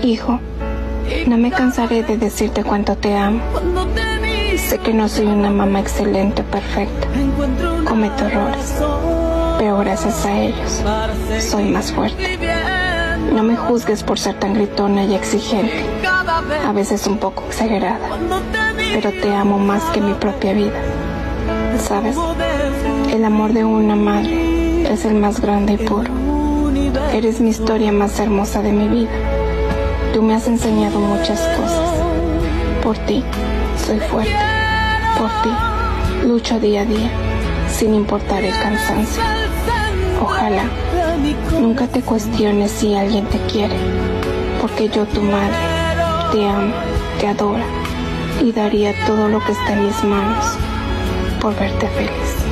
Hijo, no me cansaré de decirte cuánto te amo. Sé que no soy una mamá excelente o perfecta. Cometo errores, pero gracias a ellos soy más fuerte. No me juzgues por ser tan gritona y exigente, a veces un poco exagerada, pero te amo más que mi propia vida. ¿Sabes? El amor de una madre es el más grande y puro. Eres mi historia más hermosa de mi vida. Tú me has enseñado muchas cosas. Por ti soy fuerte. Por ti lucho día a día, sin importar el cansancio. Ojalá nunca te cuestiones si alguien te quiere, porque yo, tu madre, te amo, te adoro y daría todo lo que está en mis manos por verte feliz.